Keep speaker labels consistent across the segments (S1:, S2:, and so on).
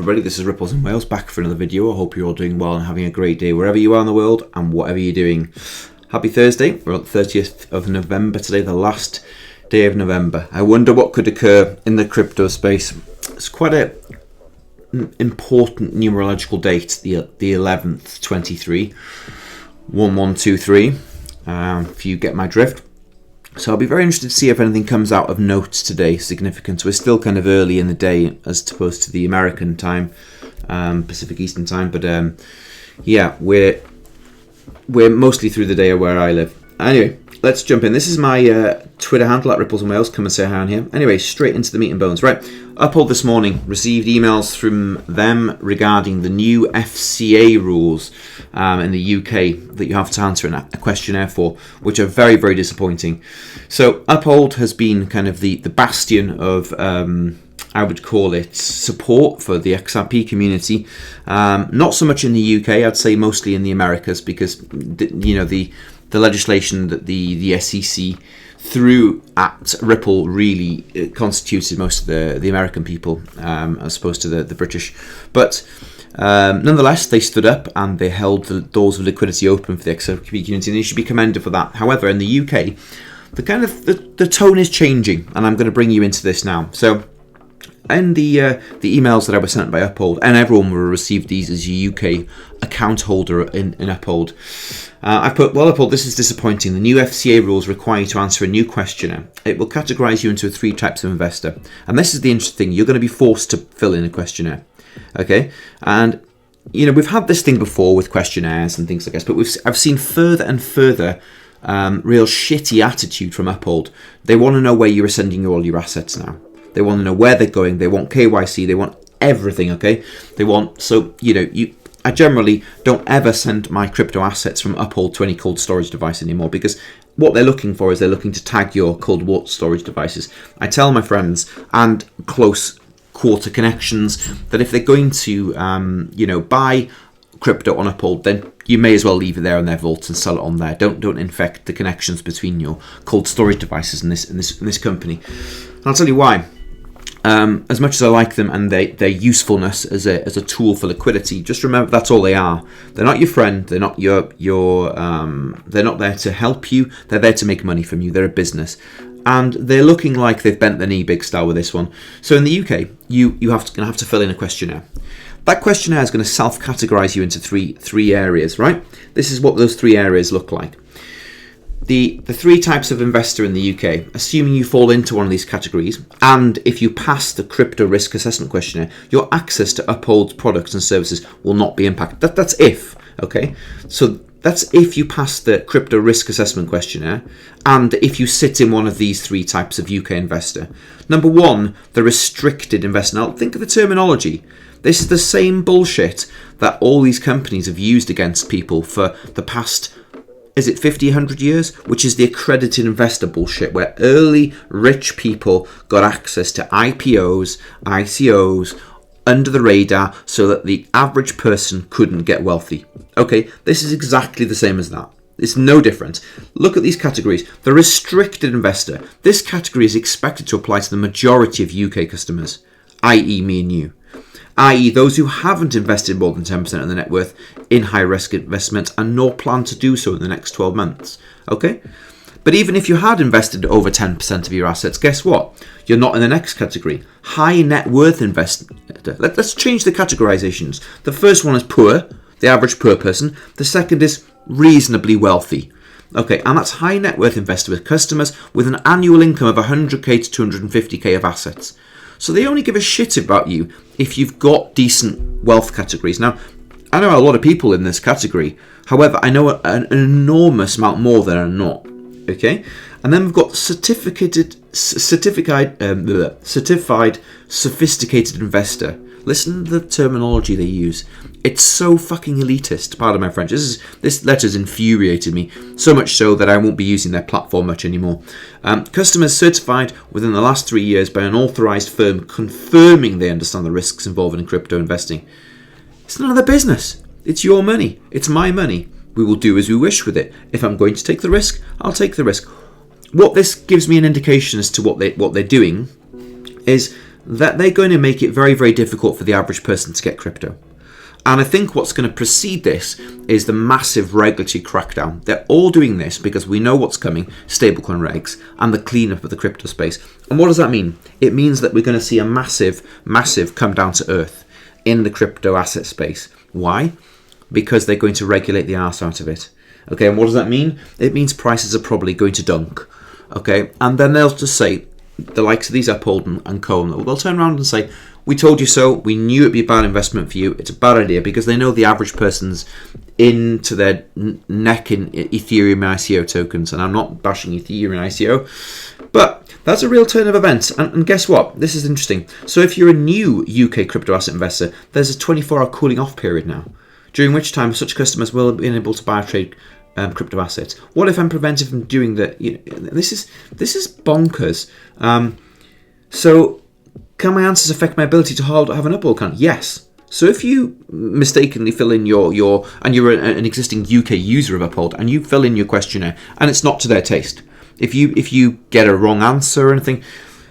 S1: everybody, this is Ripples in Wales back for another video. I hope you're all doing well and having a great day wherever you are in the world and whatever you're doing. Happy Thursday. We're on the 30th of November today, the last day of November. I wonder what could occur in the crypto space. It's quite an important numerological date, the 11th, 23, 1123, if you get my drift. So I'll be very interested to see if anything comes out of note today, significant. We're still kind of early in the day as opposed to the American time, Pacific Eastern time. But yeah, we're mostly through the day where I live. Anyway, let's jump in. This is my Twitter handle at Ripples in Wales. Come and say hi on here. Anyway, straight into the meat and bones. Right, Uphold this morning received emails from them regarding the new FCA rules in the UK that you have to answer a questionnaire for, which are very, very disappointing. So Uphold has been kind of the bastion of, I would call it, support for the XRP community. Not so much in the UK, I'd say mostly in the Americas, because the legislation that the SEC threw at Ripple really constituted most of the American people, as opposed to the British. But nonetheless, they stood up and they held the doors of liquidity open for the XRP community, and they should be commended for that. However, in the UK, the tone is changing, and I'm going to bring you into this now. So, in the emails that I was sent by Uphold, and everyone will receive these as a UK account holder in Uphold, I put, well, Uphold, this is disappointing. The new FCA rules require you to answer a new questionnaire. It will categorise you into 3 types of investor. And this is the interesting thing. You're going to be forced to fill in a questionnaire. Okay? And, we've had this thing before with questionnaires and things like this, but I've seen further and further real shitty attitude from Uphold. They want to know where you are sending all your assets now. They want to know where they're going. They want KYC. They want everything, okay? They want, I generally don't ever send my crypto assets from Uphold to any cold storage device anymore, because what they're looking for is they're looking to tag your cold water storage devices. I tell my friends and close quarter connections that if they're going to, buy crypto on Uphold, then you may as well leave it there in their vaults and sell it on there. Don't infect the connections between your cold storage devices and this company. And I'll tell you why. As much as I like them and their usefulness as a tool for liquidity, just remember that's all they are. They're not your friend. They're not they're not there to help you. They're there to make money from you. They're a business, and they're looking like they've bent their knee big style with this one. So in the UK, you're going to have to fill in a questionnaire. That questionnaire is going to self-categorise you into three areas, right? This is what those 3 areas look like. The 3 types of investor in the UK, assuming you fall into one of these categories, and if you pass the crypto risk assessment questionnaire, your access to Uphold's products and services will not be impacted. That's if, okay? So that's if you pass the crypto risk assessment questionnaire, and if you sit in one of these 3 types of UK investor. Number 1, the restricted investor. Now, think of the terminology. This is the same bullshit that all these companies have used against people for the past, is it 50, 100 years? Which is the accredited investor bullshit, where early rich people got access to IPOs, ICOs, under the radar, so that the average person couldn't get wealthy. Okay, this is exactly the same as that. It's no different. Look at these categories. The restricted investor. This category is expected to apply to the majority of UK customers, i.e. me and you. I.e. those who haven't invested more than 10% of their net worth in high-risk investments and nor plan to do so in the next 12 months. Okay? But even if you had invested over 10% of your assets, guess what? You're not in the next category. High net worth investor. Let's change the categorizations. The first one is poor, the average poor person. The second is reasonably wealthy. Okay, and that's high net worth investor with customers with an annual income of 100k to 250k of assets. So they only give a shit about you if you've got decent wealth categories. Now, I know a lot of people in this category. However, I know an enormous amount more than are not. Okay? And then we've got certified sophisticated investor. Listen to the terminology they use. It's so fucking elitist. Pardon my French. This letter's infuriated me, so much so that I won't be using their platform much anymore. Customers certified within the last 3 years by an authorised firm confirming they understand the risks involved in crypto investing. It's none of their business. It's your money. It's my money. We will do as we wish with it. If I'm going to take the risk, I'll take the risk. What this gives me an indication as to what they're doing is that they're going to make it very, very difficult for the average person to get crypto. And I think what's going to precede this is the massive regulatory crackdown. They're all doing this because we know what's coming, stablecoin regs, and the cleanup of the crypto space. And what does that mean? It means that we're going to see a massive, massive come down to earth in the crypto asset space. Why? Because they're going to regulate the arse out of it. Okay, and what does that mean? It means prices are probably going to dunk. Okay, and then they'll just say, the likes of these Uphold and Co, they'll turn around and say, we told you so, we knew it'd be a bad investment for you, it's a bad idea, because they know the average person's into their neck in Ethereum ICO tokens, and I'm not bashing Ethereum ICO, but that's a real turn of events. And guess what? This is interesting. So if you're a new UK crypto asset investor, there's a 24-hour cooling off period now, during which time such customers will be able to buy or trade crypto assets. What if I'm prevented from doing that? This is bonkers. So can my answers affect my ability to have an Uphold account? Yes. So if you mistakenly fill in and you're an existing UK user of Uphold, and you fill in your questionnaire and it's not to their taste, if you get a wrong answer or anything,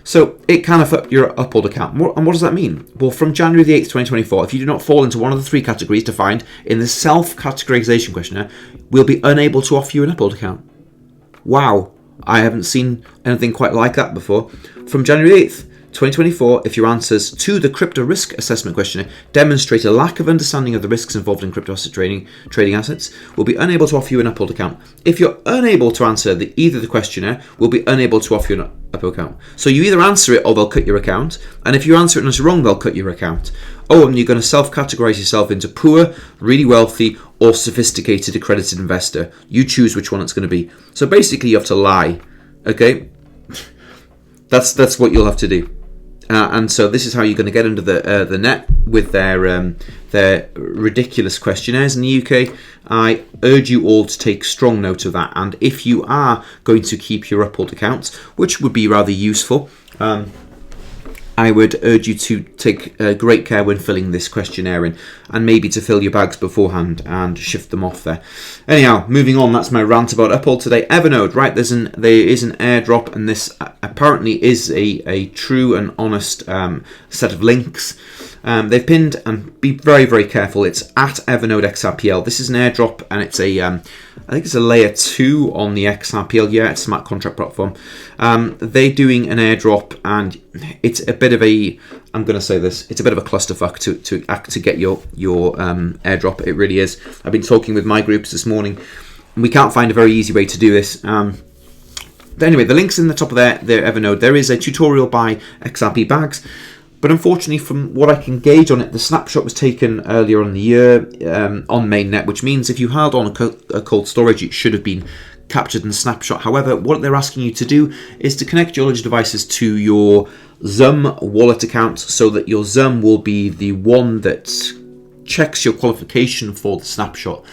S1: so it can affect your Uphold account. And what does that mean? Well, from January the 8th, 2024, if you do not fall into one of the 3 categories defined in the self-categorization questionnaire, we'll be unable to offer you an Uphold account. Wow, I haven't seen anything quite like that before. From January 8th, 2024, if your answers to the crypto risk assessment questionnaire demonstrate a lack of understanding of the risks involved in crypto asset trading assets, we'll be unable to offer you an Uphold account. If you're unable to answer either the questionnaire, we'll be unable to offer you an Uphold account. So you either answer it or they'll cut your account, and if you answer it and it's wrong, they'll cut your account. Oh, and you're going to self-categorize yourself into poor, really wealthy, or sophisticated accredited investor. You choose which one it's going to be. So basically, you have to lie. Okay, that's what you'll have to do. And so this is how you're going to get under the net with their ridiculous questionnaires in the UK. I urge you all to take strong note of that. And if you are going to keep your Uphold accounts, which would be rather useful, I would urge you to take great care when filling this questionnaire in, and maybe to fill your bags beforehand and shift them off there. Anyhow, moving on, that's my rant about Uphold today. Evernode, right, there is an airdrop, and this apparently is a true and honest set of links. They've pinned, and be very, very careful, it's at Evernode XRPL. This is an airdrop, and it's I think it's a layer 2 on the XRPL, it's a smart contract platform. They're doing an airdrop, and it's a bit of a, I'm going to say this, it's a bit of a clusterfuck to get your airdrop. It really is. I've been talking with my groups this morning, and we can't find a very easy way to do this. But anyway, the link's in the top of their Evernode. There is a tutorial by XRP Bags, but unfortunately, from what I can gauge on it, the snapshot was taken earlier in the year on mainnet, which means if you held on a cold storage, it should have been captured in snapshot. However, what they're asking you to do is to connect your Ledger devices to your Zum wallet account, so that your Zum will be the one that checks your qualification for the snapshot,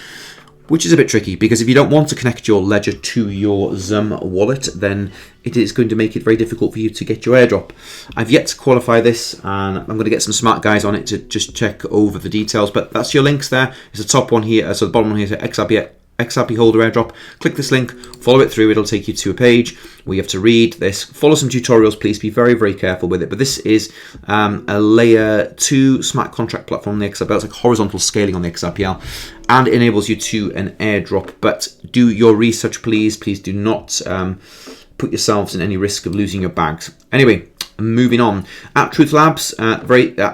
S1: which is a bit tricky, because if you don't want to connect your Ledger to your Zum wallet, then it is going to make it very difficult for you to get your airdrop. I've yet to qualify this, and I'm going to get some smart guys on it to just check over the details, but that's your links there. It's the top one here, so the bottom one here is XRP holder airdrop. Click this link, follow it through, it'll take you to a page where you have to read this, follow some tutorials, please be very, very careful with it. But this is a layer 2 smart contract platform on the XRPL. It's like horizontal scaling on the XRPL, and enables you to an airdrop. But do your research, please do not put yourselves in any risk of losing your bags. Anyway, moving on. At Truth Labs, at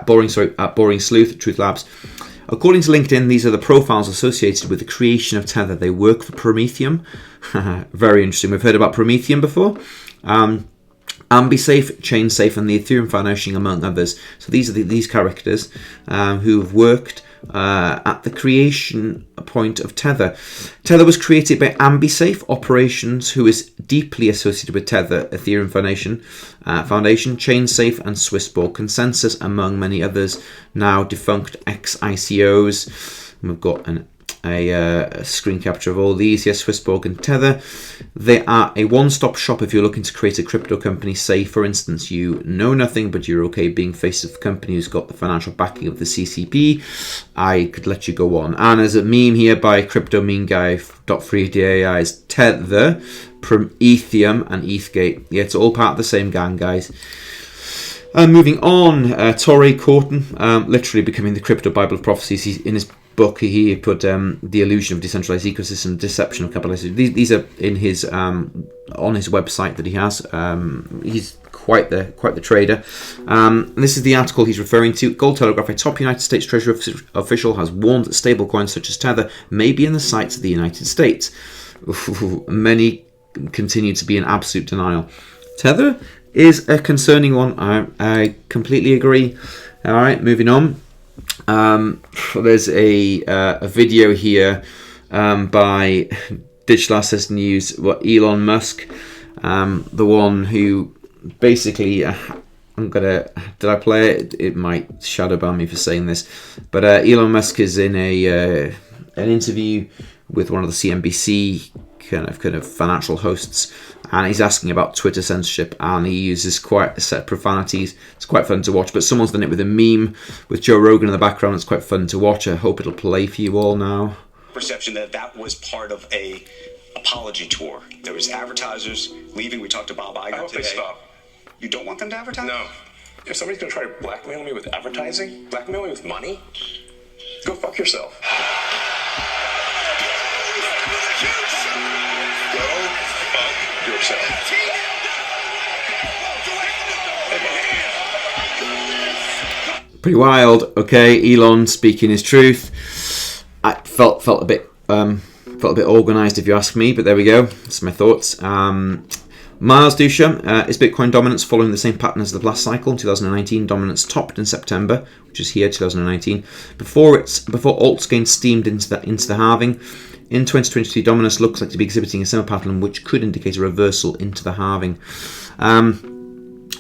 S1: Boring Sleuth, Truth Labs. According to LinkedIn, these are the profiles associated with the creation of Tether. They work for Prometheum. Very interesting. We've heard about Prometheum before. AmbiSafe, ChainSafe, and the Ethereum Foundation, among others. So these are these characters who have worked at the creation point of Tether. Tether was created by AmbiSafe Operations, who is deeply associated with Tether, Ethereum Foundation, ChainSafe, and Swissball Consensus, among many others, now defunct ex-ICOs. We've got a screen capture of all these. Yes, Swissborg and Tether. They are a one-stop shop if you're looking to create a crypto company. Say, for instance, you know nothing, but you're okay being face of the company who's got the financial backing of the CCP. I could let you go on. And as a meme here by Crypto Meme Guy .3DAI is Tether, Prometheum, and ETHgate. Yeah, it's all part of the same gang, guys. Moving on, Torrey Corton, literally becoming the crypto Bible of prophecies. In his book, he put the illusion of decentralized ecosystem, deception of capitalism. These are in his on his website that he has. He's quite the trader. And this is the article he's referring to. Gold Telegraph: a top United States Treasury official has warned that stablecoins such as Tether may be in the sights of the United States. Many continue to be in absolute denial. Tether is a concerning one. I completely agree. All right, moving on. There's a video here by Digital Assets News. Elon Musk, the one who basically, did I play it? It might shadow ban me for saying this, but Elon Musk is in an interview with one of the CNBC kind of financial hosts, and he's asking about Twitter censorship, and he uses quite a set of profanities. It's quite fun to watch, but someone's done it with a meme with Joe Rogan in the background. It's quite fun to watch. I hope it'll play for you all now.
S2: Perception that was part of a apology tour. There was advertisers leaving. We talked to Bob Iger today.
S3: I hope they stop.
S2: You don't want them to advertise?
S3: No. If somebody's going to try to blackmail me with advertising, blackmail me with money, go fuck yourself. Go fuck yourself.
S1: Pretty wild. Okay, Elon speaking his truth. I felt a bit organised, if you ask me, but there we go. That's my thoughts. Miles Dusha, is Bitcoin dominance following the same pattern as the last cycle in 2019? Dominance topped in September, which is here, 2019, before alts gained steamed into the halving. In 2023, dominance looks like to be exhibiting a similar pattern, which could indicate a reversal into the halving.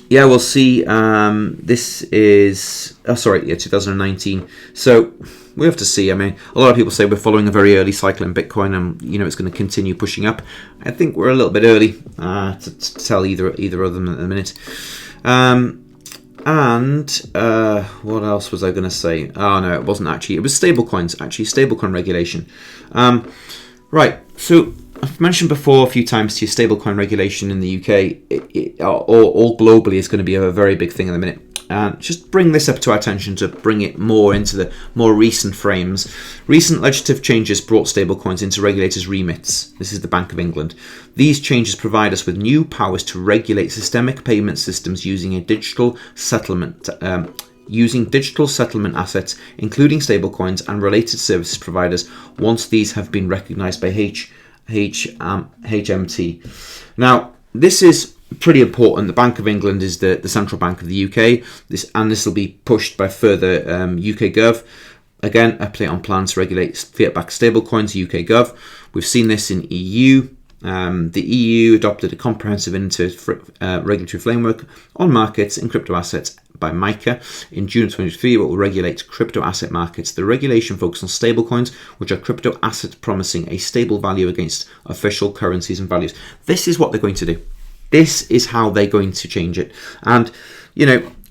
S1: Yeah, we'll see. This is 2019. So we have to see. I mean, a lot of people say we're following a very early cycle in Bitcoin, and it's going to continue pushing up. I think we're a little bit early to tell either of them at the minute. What else was I going to say? Oh no, it wasn't actually. It was stablecoins. Actually, stablecoin regulation. Right. So I've mentioned before a few times to you, stablecoin regulation in the UK or globally is going to be a very big thing in a minute. And just bring this up to our attention to bring it more into the more recent frames. Recent legislative changes brought stablecoins into regulators' remits. This is the Bank of England. These changes provide us with new powers to regulate systemic payment systems using digital settlement assets, including stablecoins and related services providers, once these have been recognised by HMT. Now, this is pretty important. The Bank of England is the central bank of the UK. This will be pushed by further UK Gov. Again, update on plans to regulate fiat-backed stablecoins, UK Gov. We've seen this in EU. The EU adopted a comprehensive regulatory framework on markets and crypto assets by MiCA in June 2023, what will regulate crypto asset markets. The regulation focuses on stablecoins, which are crypto assets promising a stable value against official currencies and values. This is what they're going to do. This is how they're going to change it. And,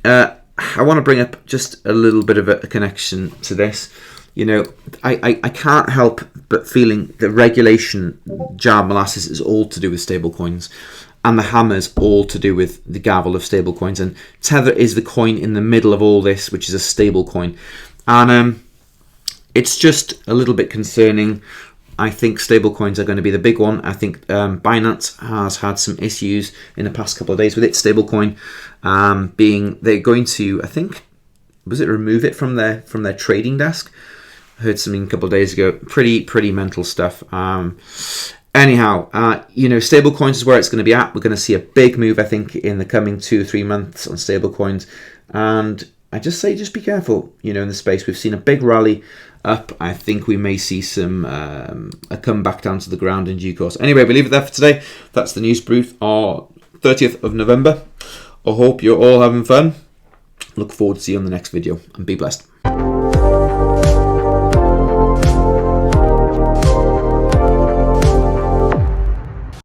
S1: I want to bring up just a little bit of a connection to this. I can't help but feeling the regulation jar molasses is all to do with stablecoins, and the hammer's all to do with the gavel of stablecoins. And Tether is the coin in the middle of all this, which is a stablecoin. And it's just a little bit concerning. I think stablecoins are going to be the big one. I think Binance has had some issues in the past couple of days with its stablecoin, they're going to, I think, remove it from their trading desk. I heard something a couple of days ago. Pretty mental stuff. Anyhow, stablecoins is where it's going to be at. We're going to see a big move, I think, in the coming 2 or 3 months on stablecoins. And I just say, just be careful, in the space. We've seen a big rally up. I think we may see some a comeback down to the ground in due course. Anyway, we'll leave it there for today. That's the news brief on 30th of November. I hope you're all having fun. Look forward to see you on the next video, and be blessed.